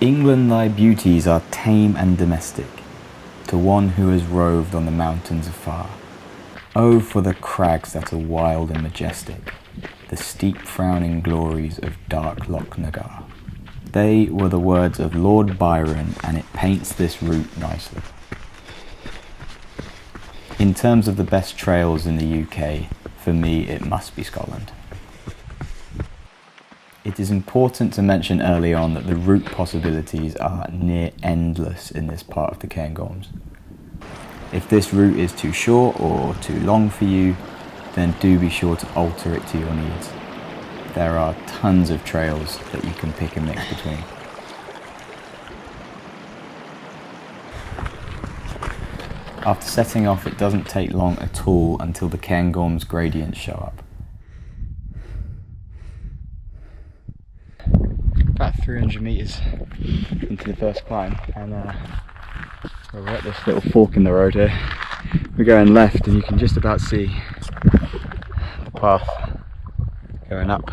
England thy beauties are tame and domestic, to one who has roved on the mountains afar. Oh, for the crags that are wild and majestic, the steep frowning glories of dark Lochnagar. They were the words of Lord Byron, and it paints this route nicely. In terms of the best trails in the UK, for me it must be Scotland. It is important to mention early on that the route possibilities are near endless in this part of the Cairngorms. If this route is too short or too long for you, then do be sure to alter it to your needs. There are tons of trails that you can pick and mix between. After setting off, it doesn't take long at all until the Cairngorms gradients show up. About 300 metres into the first climb, and we're at this little fork in the road here. We're going left, and you can just about see the path going up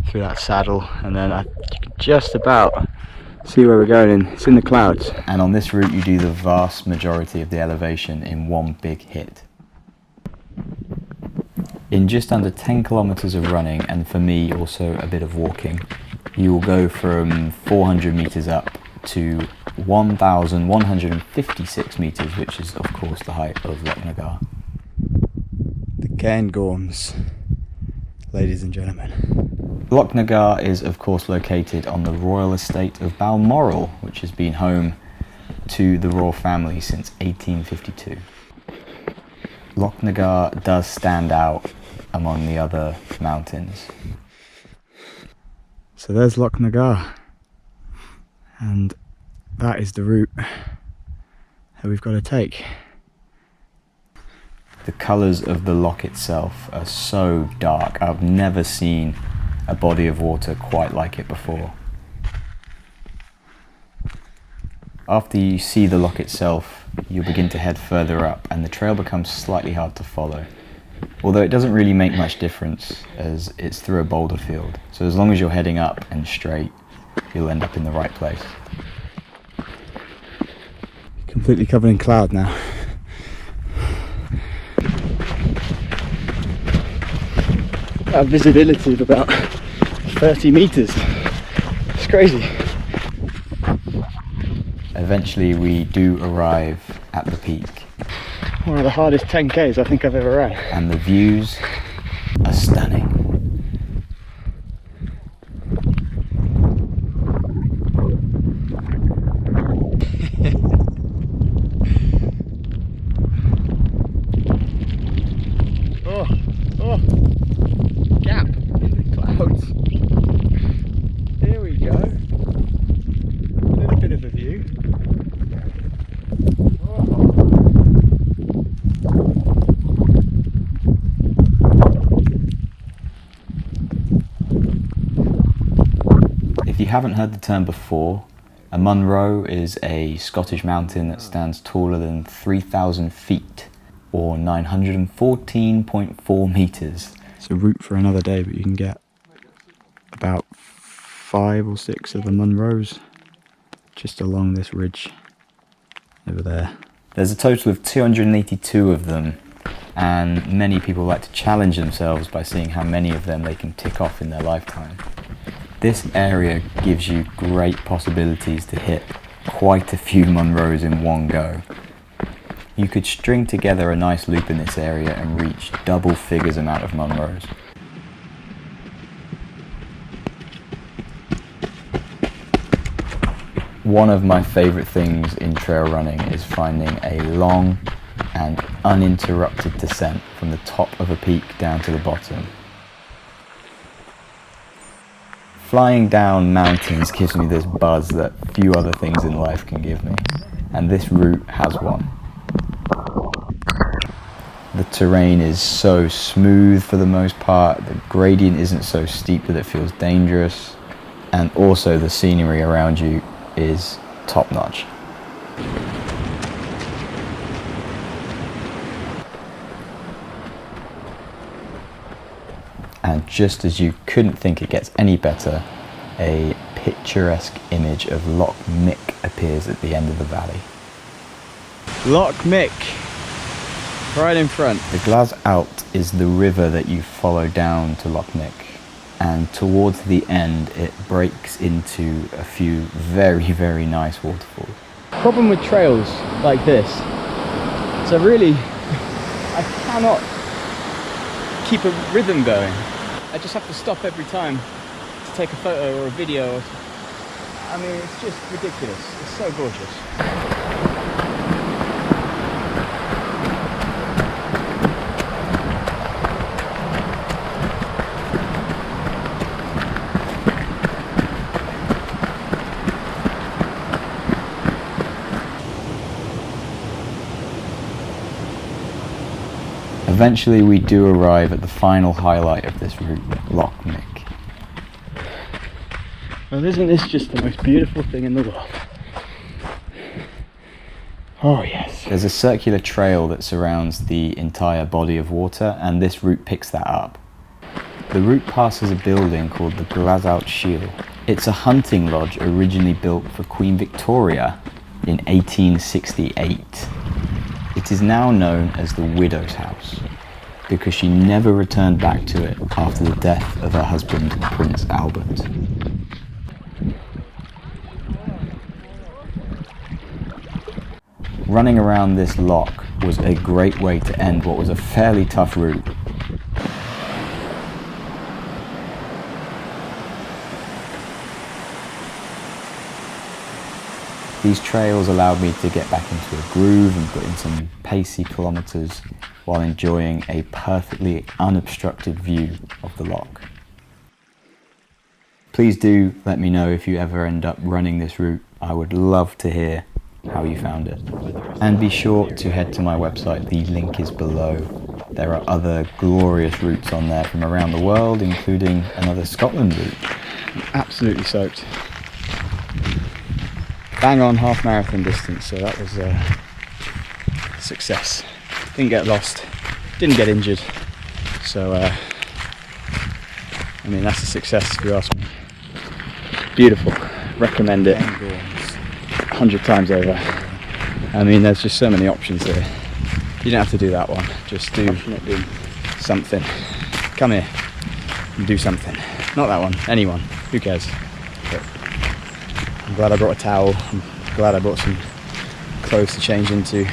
through that saddle, and then you can just about see where we're going, and it's in the clouds. And on this route you do the vast majority of the elevation in one big hit. In just under 10 kilometres of running, and for me also a bit of walking, you will go from 400 metres up to 1,156 metres, which is of course the height of Lochnagar. The Cairngorms, ladies and gentlemen. Lochnagar is of course located on the royal estate of Balmoral, which has been home to the royal family since 1852. Lochnagar does stand out among the other mountains. So there's Lochnagar, and that is the route that we've got to take. The colours of the loch itself are so dark. I've never seen a body of water quite like it before. After you see the loch itself, you'll begin to head further up, and the trail becomes slightly hard to follow. Although it doesn't really make much difference, as it's through a boulder field. So as long as you're heading up and straight, you'll end up in the right place. Completely covered in cloud now. A visibility of about 30 metres. It's crazy. Eventually we do arrive at the peak. One of the hardest 10Ks I think I've ever ran. And the views are stunning. oh, gap in the clouds. Here we go. A little bit of a view. If you haven't heard the term before, a Munro is a Scottish mountain that stands taller than 3,000 feet, or 914.4 metres. It's a route for another day, but you can get about 5 or 6 of the Munros just along this ridge over there. There's a total of 282 of them, and many people like to challenge themselves by seeing how many of them they can tick off in their lifetime. This area gives you great possibilities to hit quite a few Munros in one go. You could string together a nice loop in this area and reach double figures amount of Munros. One of my favourite things in trail running is finding a long and uninterrupted descent from the top of a peak down to the bottom. Flying down mountains gives me this buzz that few other things in life can give me, and this route has one. The terrain is so smooth for the most part, the gradient isn't so steep that it feels dangerous, and also the scenery around you is top notch. And just as you couldn't think it gets any better, a picturesque image of Loch Mick appears at the end of the valley. Loch Mick, right in front. The Glas Out is the river that you follow down to Loch Mick, and towards the end it breaks into a few very, very nice waterfalls. Problem with trails like this, so really I cannot keep a rhythm going. I just have to stop every time to take a photo or a video. I mean, it's just ridiculous. It's so gorgeous. Eventually we do arrive at the final highlight of this route, Loch Mick. Well, isn't this just the most beautiful thing in the world? Oh yes. There's a circular trail that surrounds the entire body of water, and this route picks that up. The route passes a building called the Glas Out Shield. It's a hunting lodge originally built for Queen Victoria in 1868. It is now known as the Widow's House because she never returned back to it after the death of her husband, Prince Albert. Running around this loch was a great way to end what was a fairly tough route. These trails allowed me to get back into a groove and put in some pacey kilometres while enjoying a perfectly unobstructed view of the loch. Please do let me know if you ever end up running this route. I would love to hear how you found it. And be sure to head to my website, the link is below. There are other glorious routes on there from around the world, including another Scotland route. I'm absolutely soaked. Bang on half marathon distance, so that was a success. Didn't get lost, didn't get injured, so I mean that's a success if you ask me. Beautiful, recommend it 100 times over. I mean there's just so many options here. You don't have to do that one, just do something. Come here and do something. Not that one, anyone, who cares? But I'm glad I brought a towel, I'm glad I brought some clothes to change into.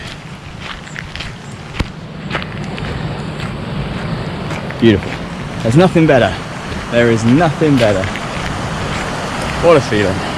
Beautiful. There's nothing better. There is nothing better. What a feeling.